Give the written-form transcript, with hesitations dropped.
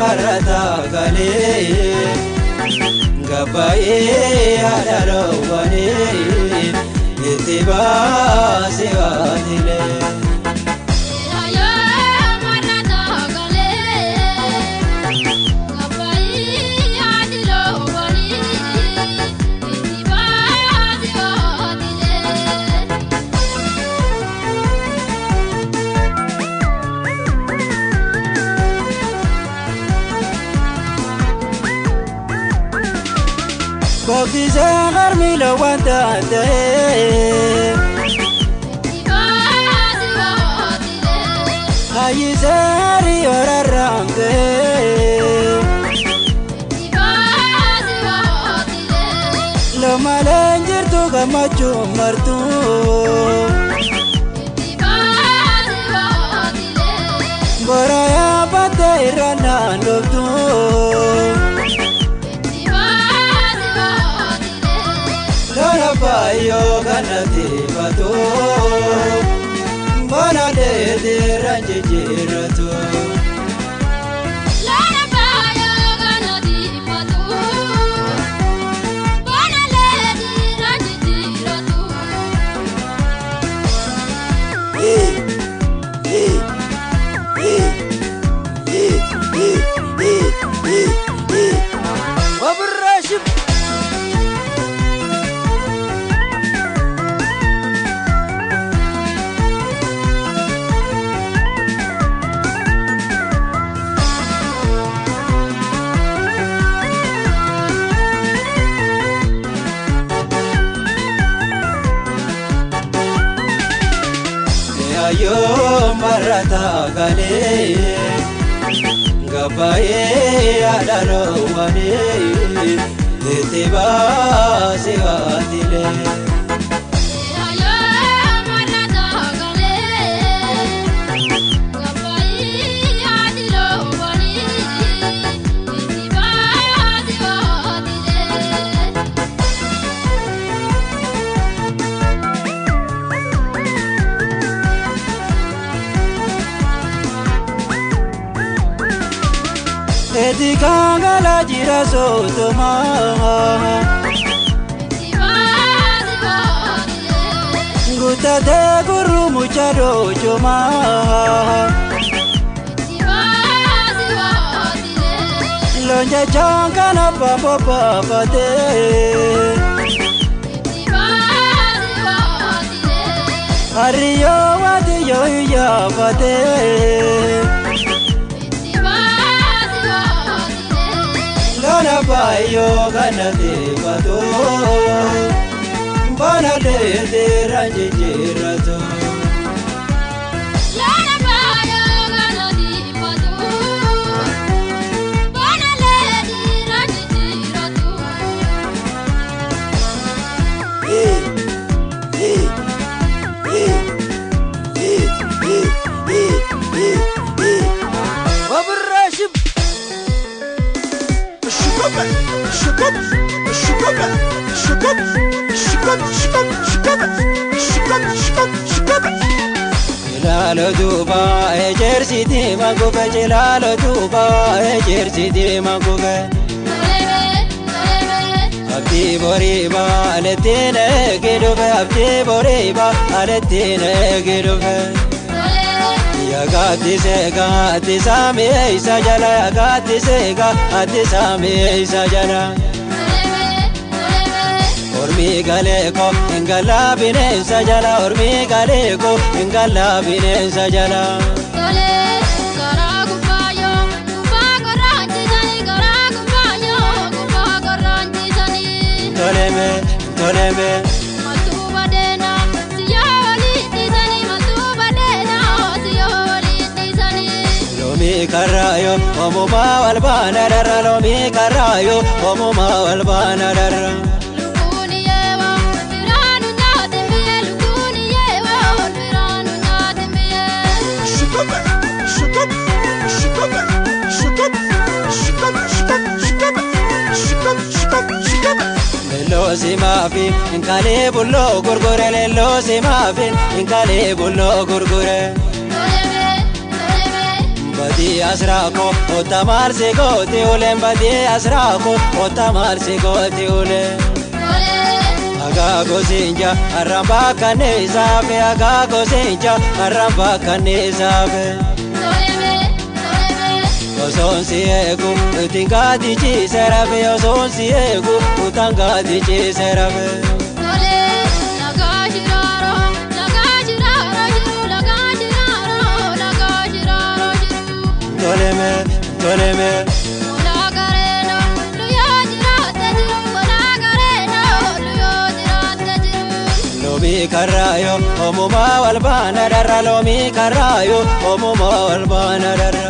marata gale gabaye adalo wani itibasi adile Koki zangar mila wanta ante Ayi zari orarange Lama lanjir tu kamachu martu Boraya bata irana lobtu Bayo ganati batu Bana de ranjiratu Lana bayo ganati batu Bana de ranjiratu Wabrashib Ayo marata gale gabaye adalo wani itibasi adile Ayo marata gale gabaye adilo wani itibasi adile Edi kangala jira sotoma Guta de guru muchado choma Lonja changana papa papa te Ariyo wadi yo ya pate Lana bayo ganati batu Bana de ranjiratu Lana bayo ganati batu Bana de ranjiratu Wabrashib Jilalo duba ejersiti magube Jilalo duba ejersiti magube Abdi boriba aletine gidufe Abdi boriba aletine gidufe Ya gati sami isa jala Ya gati sami isa jala Ormi galeko ingala bine isa jala Ormi galeko ingala bine isa jala Toleme Lomi karayo omuma walbana dara Lomi karayo omuma walbana dara Losi mafin inkale bullo gurgure Losi mafin inkale bullo gurgure Badi asrako otamar se gote ulen badi asrako otamar se gote ulen Aga gozinja aramba kaneza be aga gozinja aramba kaneza be Oson siegu utingadi chi serabe oson siegu utangadi chi serabe Toleme Lomi karayo omuma walbana darra lomi karayo omuma walbana darra